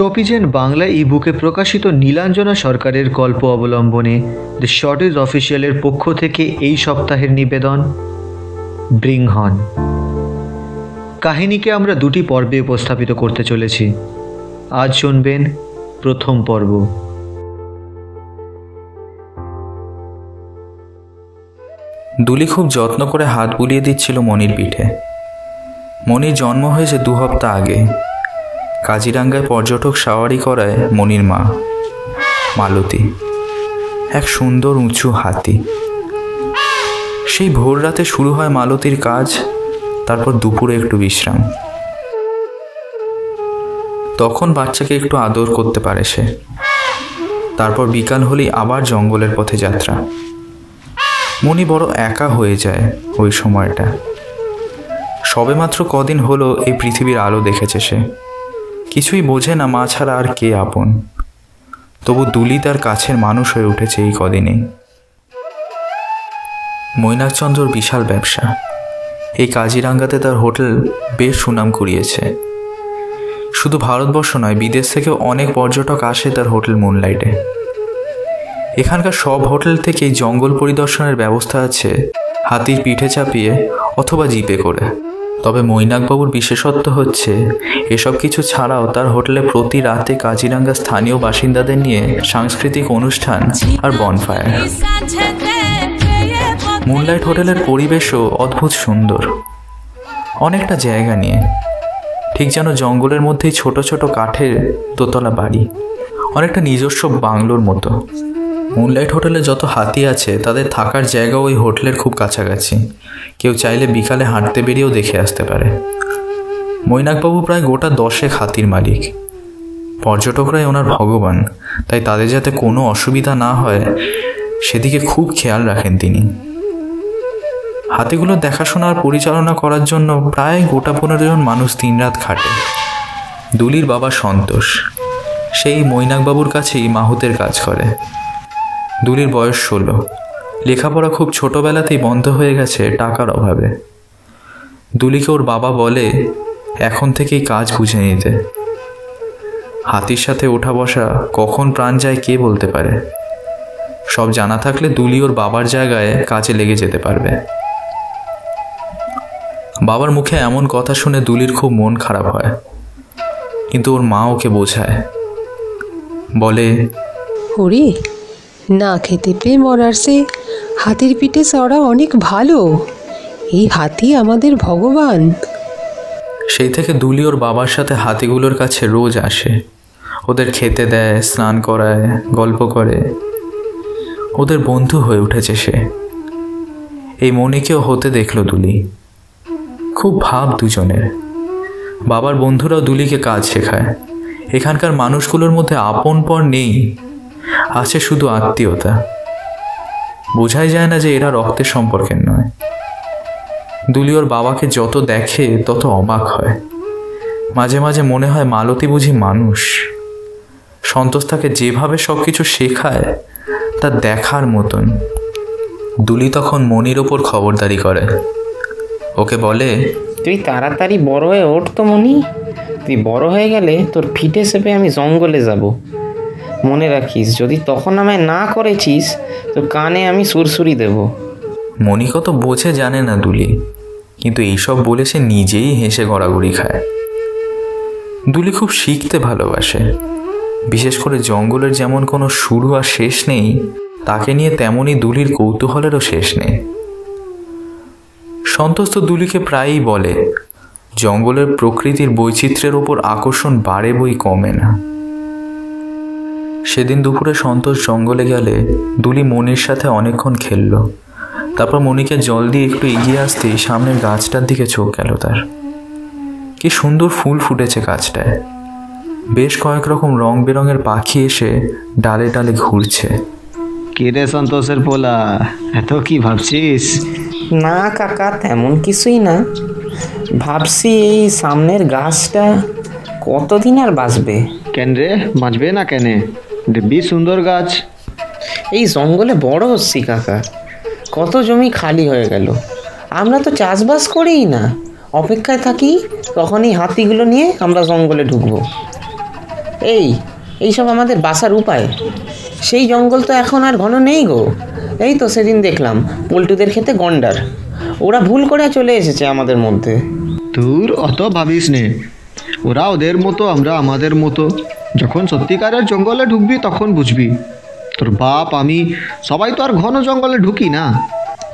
শোপিজেন বাংলা ইবুকে প্রকাশিত নীলাঞ্জনা সরকারের গল্প অবলম্বনে দ্য শর্টেজ অফিসিয়ালের পক্ষ থেকে এই সপ্তাহের নিবেদন ব্রিংহন। কাহিনীকে আমরা দুটি পর্বে উপস্থাপিত করতে চলেছি। আজ শুনবেন প্রথম পর্ব। দুলি খুব যত্ন করে হাত বুলিয়ে দিচ্ছিল মনির পিঠে। মনির জন্ম হয়েছে 2 সপ্তাহ আগে। কাজিরাঙ্গায় পর্যটক সাওয়ারি করায় মনির মা মালতী, এক সুন্দর উঁচু হাতি। সেই ভোর রাতে শুরু হয় মালতীর কাজ, তারপর দুপুরে একটু বিশ্রাম। তখন বাচ্চাকে একটু আদর করতে পারে সে। তারপর বিকাল হলেই আবার জঙ্গলের পথে যাত্রা। মনি বড় একা হয়ে যায় ওই সময়টা। সবেমাত্র কদিন হলো এই পৃথিবীর আলো দেখেছে সে। কিছুই বোঝে না মা ছাড়া আর কে আপন। তবু দুলি তার কাছের মানুষ হয়ে উঠেছে এই কদিনেই। মৈনাকচন্দ্রর বিশাল ব্যবসা। এই কাজিরাঙ্গাতে তার হোটেল বেশ সুনাম কুড়িয়েছে। শুধু ভারতবর্ষ নয়, বিদেশ থেকেও অনেক পর্যটক আসে তার হোটেল মুনলাইটে। এখানকার সব হোটেল থেকেই জঙ্গল পরিদর্শনের ব্যবস্থা আছে, হাতির পিঠে চাপিয়ে অথবা জিপে করে। তবে মৈনাকবাবুর বিশেষত্ব হচ্ছে এসব কিছু ছাড়াও তার হোটেলে প্রতি রাতে কাজিরাঙ্গা স্থানীয় বাসিন্দাদের নিয়ে সাংস্কৃতিক অনুষ্ঠান আর বনফায়ার। মুনলাইট হোটেলের পরিবেশও অদ্ভুত সুন্দর। অনেকটা জায়গা নিয়ে, ঠিক যেন জঙ্গলের মধ্যেই ছোট ছোট কাঠের দোতলা বাড়ি, অনেকটা নিজস্ব বাংলোর মতো। মুনলাইট হোটেলে যত হাতি আছে তাদের থাকার জায়গা ওই হোটেলের খুব কাছাকাছি। কেউ চাইলে বিকালে হাঁটতে বেরিয়েও দেখে আসতে পারে। মৈনাকবাবু প্রায় গোটা 10 হাতির মালিক। পর্যটকরাই ওনার ভগবান, তাই তাদের যাতে কোনো অসুবিধা না হয় সেদিকে খুব খেয়াল রাখেন তিনি। হাতিগুলো দেখাশোনা আর পরিচালনা করার জন্য প্রায় গোটা 15 জন মানুষ দিনরাত খাটে। দুলির বাবা সন্তোষ সেই মৈনাকবাবুর কাছেই মাহুতের কাজ করে। দুলির বয়স 16। লেখাপড়া খুব ছোটবেলাতেই বন্ধ হয়ে গেছে টাকার অভাবে। দুলিকে ওর বাবা বলে এখন থেকেই কাজ বুঝে নিতে। হাতির সাথে ওঠা বসা কখন প্রাণ যায় কে বলতে পারে। সব জানা থাকলে দুলি ওর বাবার জায়গায় কাজে লেগে যেতে পারবে। বাবার মুখে এমন কথা শুনে দুলির খুব মন খারাপ হয়, কিন্তু ওর মা ওকে বোঝায়, বলে ওরে না খেতে পেয়ে মরার সে হাতির পিঠে চড়া অনেক ভালো। এই হাতি আমাদের ভগবান। সেই থেকে দুলি ওর বাবার সাথে হাতিগুলোর কাছে রোজ আসে। ওদের খেতে দেয়, স্নান করায়, গল্প করে। ওদের বন্ধু হয়ে উঠেছে সে। এই মনিকেও হতে দেখলো দুলি। খুব ভাব দুজনের। বাবার বন্ধুরাও দুলিকে কাজ শেখায়। এখানকার মানুষগুলোর মধ্যে আপন পর নেই, আছে শুধু আত্মীয়তা। বোঝাই যায় না যে এরা রক্তের সম্পর্কের নয়। দুলি ওর বাবাকে যত দেখে তত অবাক হয়। মাঝে মাঝে মনে হয় মালতী বুঝি মানুষ। সন্তোষ তাকে যেভাবে সবকিছু শেখায় তা দেখার মতন। দুলি তখন মনির ওপর খবরদারি করে। ওকে বলে, তুই তাড়াতাড়ি বড় হয়ে ওঠ তো মনি। তুই বড় হয়ে গেলে তোর ফিটে চেপে আমি জঙ্গলে যাব। মনে রাখিস, যদি তখন আমায় না করেছিস তো কানে আমি সুরসুরি দেব। মনি কত বোঝে জানে না দুলি, কিন্তু এইসব বলে সে নিজেই হেসে গড়াগড়ি খায়। দুলি খুব শিখতে ভালোবাসে। বিশেষ করে জঙ্গলের যেমন কোনো শুরু আর শেষ নেই, তাকে নিয়ে তেমনই দুলির কৌতূহলেরও শেষ নেই। সন্তোষ তো দুলিকে প্রায়ই বলে জঙ্গলের প্রকৃতির বৈচিত্র্যের ওপর আকর্ষণ বাড়ে বই কমে না। সেদিন দুপুরে সন্তোষ জঙ্গলে গেলে দুলি মনির সাথে অনেকক্ষণ খেলল। তারপর মনিকে জল দিয়ে একটু এগিয়ে আসতেই সামনের গাছটার দিকে চোখ গেল তার। কি সুন্দর ফুল ফুটেছে গাছটায়। বেশ কয়েক রকম রং বেরঙের পাখি এসে ডালে ডালে ঘুরছে। কে রে সন্তোষের পোলা, এত কি ভাবছিস? না কাকা, তেমন কিছুই না। ভাবছি এই সামনের গাছটা কতদিন আর বাঁচবে। কেন রে, বাঁচবে না কেন? দিব্যি সুন্দর গাছ। এই জঙ্গলে বড় হচ্ছি কাকা, কত জমি খালি হয়ে গেল। আমরা তো চাষবাস করিই না, অপেক্ষায় থাকি কখন এই হাতিগুলো নিয়ে আমরা জঙ্গলে ঢুকবো। এইসব আমাদের বাসার উপায়। সেই জঙ্গল তো এখন আর ঘন নেই গো। এই তো সেদিন দেখলাম পল্টুদের খেতে গন্ডার, ওরা ভুল করে চলে এসেছে আমাদের মধ্যে। তোর অত ভাবিস নে, ওরা ওদের মতো, আমরা আমাদের মতো। যখন সত্যিকারের জঙ্গলে ঢুকবি তখন বুঝবি। তোর বাপ, আমি সবাই তো আর ঘন জঙ্গলে ঢুকি না,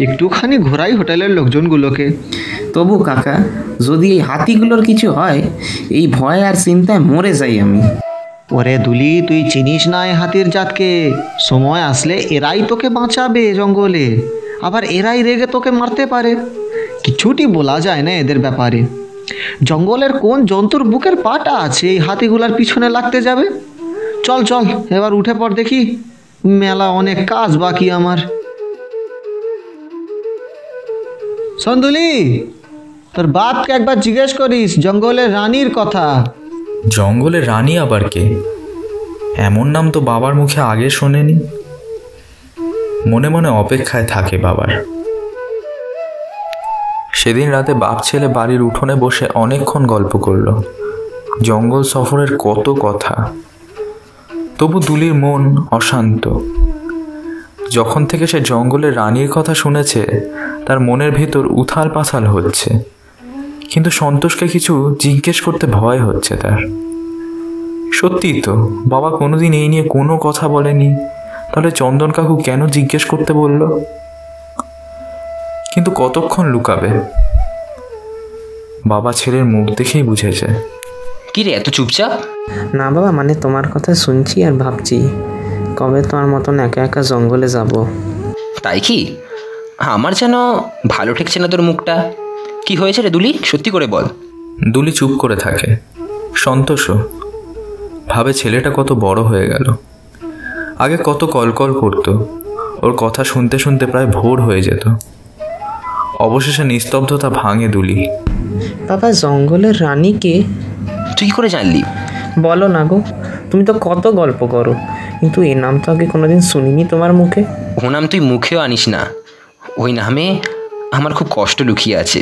একটুখানি ঘোরাই হোটেলের লোকজনগুলোকে। তবু কাকা, যদি এই হাতিগুলোর কিছু হয়, এই ভয় আর চিন্তায় মরে যাই আমি। ওরে দুলি, তুই চিনিস না এই হাতির জাতকে। সময় আসলে এরাই তোকে বাঁচাবে জঙ্গলে, আবার এরাই রেগে তোকে মারতে পারে। কিছুটি বলা যায় না এদের ব্যাপারে। জঙ্গলের কোন জন্তুর বুকের পাটা আছে এই হাতিগুলার পিছনে লাগতে যাবে? চল চল, এবার উঠে পড় দেখি, মেলা অনেক কাজ বাকি আমার। সন্দুলি, তোর বাপকে একবার জিজ্ঞেস করিস জঙ্গলের রানীর কথা। জঙ্গলের রানী আবার কে? এমন নাম তো বাবার মুখে আগে শোনেনি। মনে মনে অপেক্ষায় থাকে বাবার। সেদিন রাতে বাপ ছেলে বাড়ির উঠোনে বসে অনেকক্ষণ গল্প করল, জঙ্গল সফরের কত কথা। তবু দুলির মন অশান্ত। যখন থেকে সে জঙ্গলের রানীর কথা শুনেছে, তার মনের ভেতর উথাল পাথাল হচ্ছে। কিন্তু সন্তোষকে কিছু জিজ্ঞেস করতে ভয় হচ্ছে তার। সত্যিই তো, বাবা কোনোদিন এই নিয়ে কোনো কথা বলেনি, তাহলে চন্দন কাকু কেন জিজ্ঞেস করতে বলল? কিন্তু কতক্ষণ লুকাবে? বাবা ছেলের মুখ দেখেই বুঝেছে। কি রে, এত চুপচাপ? না বাবা, মানে তোমার কথা শুনছি আর ভাবছি কবে তোমার মতন একা একা জঙ্গলে যাব। তাই কি? আমার যেন ভালো ঠেকছে না তোর মুখটা। কি হয়েছে রে দুলি, সত্যি করে বল। দুলি চুপ করে থাকে। সন্তোষও ভাবে ছেলেটা কত বড় হয়ে গেল। আগে কত কলকল করতো, ওর কথা শুনতে শুনতে প্রায় ভোর হয়ে যেত। অবশেষে নিস্তব্ধতা ভাঙে দুলি। বাবা, জঙ্গলের রানীকে তুই কি করে জানলি? বলো না গো, তুমি তো কত গল্প করো, কিন্তু এই নাম তো আগে কোনোদিন শুনিনি তোমার মুখে। ও নাম তুই মুখেও আনিস না, ওই নামে আমার খুব কষ্ট লুকিয়ে আছে।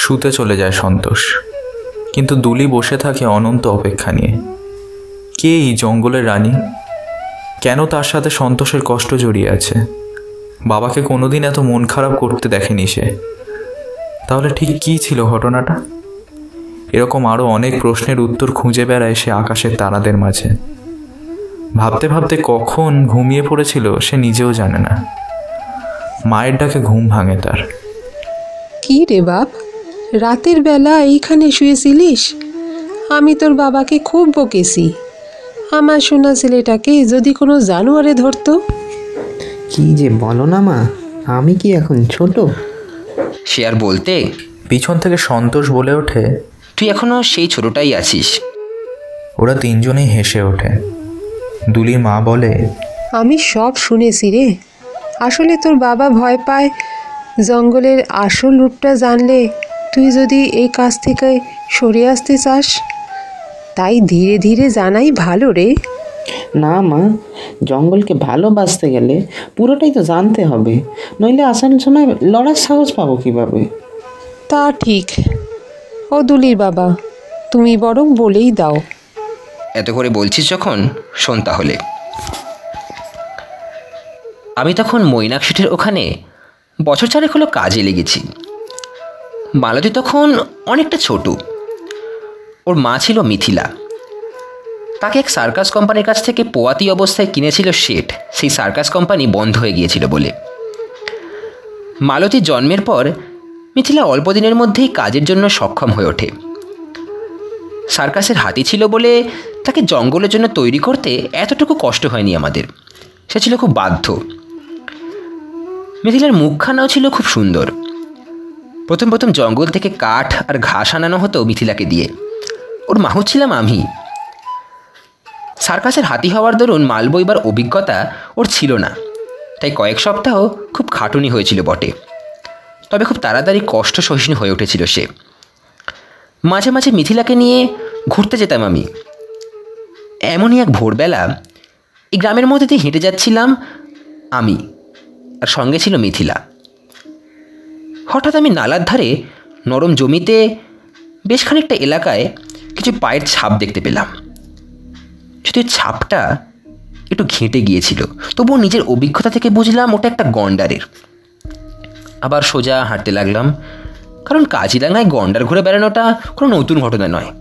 শুতে চলে যায় সন্তোষ, কিন্তু দুলি বসে থাকে অনন্ত অপেক্ষা নিয়ে। কে এই জঙ্গলের রানী? কেন তার সাথে সন্তোষের কষ্ট জড়িয়ে আছে? বাবাকে কোনোদিন এত মন খারাপ করতে দেখেনি সে। তাহলে ঠিক কী ছিল ঘটনাটা? এরকম আরও অনেক প্রশ্নের উত্তর খুঁজে বেড়ায় সে আকাশের তারাদের মাঝে। ভাবতে ভাবতে কখন ঘুমিয়ে পড়েছিল সে নিজেও জানে না। মায়ের ডাকে ঘুম ভাঙে তার। কি রে বাপ, রাতের বেলা এইখানে শুয়েছিলিস? আমি তোর বাবাকে খুব বকেছি। আমার সোনা ছেলেটাকে যদি কোনো জানোয়ারে ধরতো। কি যে বলো না মা, আমি কি এখন ছোট? সে আর বলতে। পিছন থেকে সন্তোষ বলে ওঠে, তুই এখনো সেই ছোটটাই আছিস। ওরা তিনজনেই হেসে ওঠে। দুলির মা বলে, আমি সব শুনেছি রে। আসলে তোর বাবা ভয় পায় জঙ্গলের আসল রূপটা জানলে তুই যদি এই কাজ থেকে সরে আসতে চাস, তাই ধীরে ধীরে জানাই ভালো রে। না মা, জঙ্গলকে ভালোবাসতে গেলে পুরোটাই তো জানতে হবে, নইলে আসার সময় লড়ার সাহস পাবো কিভাবে? তা ঠিক। ও দুলির বাবা, তুমি বরং বলেই দাও। এত করে বলছিস যখন, শোন তাহলে। আমি তখন মৈনাকশিটের ওখানে বছর চারেক হলো কাজে লেগেছি। মালতী তখন অনেকটা ছোট। ওর মা ছিল মিথিলা। তাকে এক সার্কাস কোম্পানির কাছ থেকে পোয়াতি অবস্থায় কিনেছিল শেঠ, সেই সার্কাস কোম্পানি বন্ধ হয়ে গিয়েছিল বলে। মালতীর জন্মের পর মিথিলা অল্প দিনের মধ্যেই কাজের জন্য সক্ষম হয়ে ওঠে। সার্কাসের হাতি ছিল বলে তাকে জঙ্গলের জন্য তৈরি করতে এতটুকু কষ্ট হয়নি আমাদের। সে ছিল খুব বাধ্য। মিথিলার মুখখানাও ছিল খুব সুন্দর। প্রথম প্রথম জঙ্গল থেকে কাঠ আর ঘাস আনানো হতো মিথিলাকে দিয়ে। ওর মাহুত ছিলাম আমি। সার্কাসের হাতি হওয়ার দরুন মাল বইবার অভিজ্ঞতা ওর ছিল না, তাই কয়েক সপ্তাহ খুব খাটুনি হয়েছিল বটে। তবে খুব তাড়াতাড়ি কষ্ট সহিষ্ণু হয়ে উঠেছিল সে। মাঝে মাঝে মিথিলাকে নিয়ে ঘুরতে যেতাম আমি। এমনই এক ভোরবেলা এই গ্রামের মধ্যে দিয়ে হেঁটে যাচ্ছিলাম আমি, আর সঙ্গে ছিল মিথিলা। হঠাৎ আমি নালার ধারে নরম জমিতে বেশ খানিকটা এলাকায় কিছু পায়ের ছাপ দেখতে পেলাম। যদিও ছাপটা একটু ঘেঁটে গিয়েছিল, তবুও নিজের অভিজ্ঞতা থেকে বুঝলাম ওটা একটা গন্ডারের। আবার সোজা হাঁটতে লাগলাম, কারণ কাজিরাঙায় গন্ডার ঘুরে বেড়ানোটা কোনো নতুন ঘটনা নয়,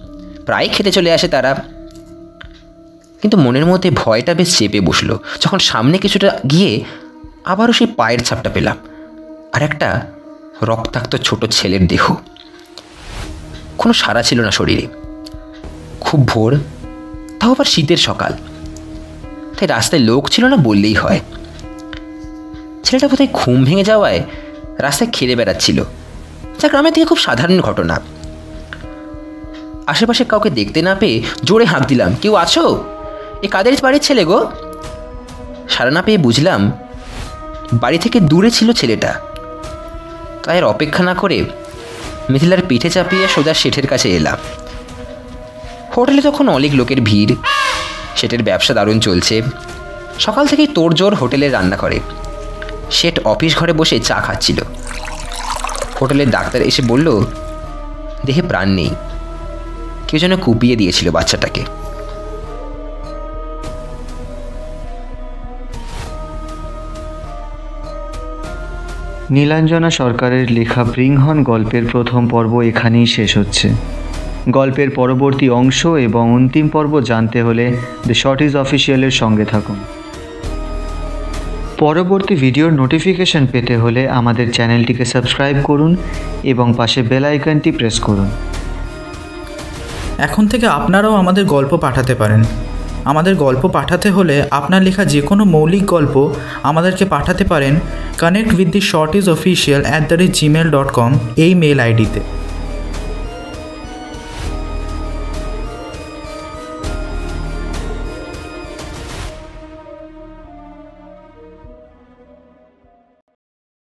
প্রায় খেতে চলে আসে তারা। কিন্তু মনের মধ্যে ভয়টা বেশ চেপে বসলো যখন সামনে কিছুটা গিয়ে আবারও সেই পায়ের ছাপটা পেলাম, আর একটা রক্তাক্ত ছোট ছেলের দেহ। কোনো সাড়া ছিল না শরীরে। খুব ভোর, তাও আবার শীতের সকাল, তাই রাস্তায় লোক ছিল না বললেই হয়। ছেলেটা বোধহয় ঘুম ভেঙে যাওয়ায় রাস্তায় খেলে বেড়াচ্ছিল, যা গ্রামের থেকে খুব সাধারণ ঘটনা। আশেপাশে কাউকে দেখতে না পেয়ে জোরে হাঁক দিলাম, কেউ আছো? এ কাদের বাড়ির ছেলে গো? সাড়া না পেয়ে বুঝলাম বাড়ি থেকে দূরে ছিল ছেলেটা। তাই আর অপেক্ষা না করে মিথিলার পিঠে চাপিয়ে সোজা শেঠের কাছে এলাম। হোটেলে তখন অনেক লোকের ভিড়, শেঠের ব্যবসা দারুণ চলছে। সকাল থেকেই তোড়জোড় হোটেলে রান্না করে। শেঠ অফিস ঘরে বসে চা খাচ্ছিল। হোটেলের ডাক্তার এসে বলল, দেহে প্রাণ নেই, কেউ যেন কুপিয়ে দিয়েছিল বাচ্চাটাকে। নীলাঞ্জনা সরকারের লেখা বৃংহন গল্পের প্রথম পর্ব এখানেই শেষ হচ্ছে। গল্পের পরবর্তী অংশ এবং অন্তিম পর্ব জানতে হলে দ্য শর্টিজ অফিসিয়ালের সঙ্গে থাকুন। পরবর্তী ভিডিওর নোটিফিকেশন পেতে হলে আমাদের চ্যানেলটিকে সাবস্ক্রাইব করুন এবং পাশে বেল আইকনটি প্রেস করুন। এখন থেকে আপনারাও আমাদের গল্প পাঠাতে পারেন। আমাদের গল্প পাঠাতে হলে আপনার লেখা যে কোনো মৌলিক গল্প আমাদেরকে পাঠাতে পারেন connectwiththeshortisofficial@gmail.com এই মেল আইডিতে।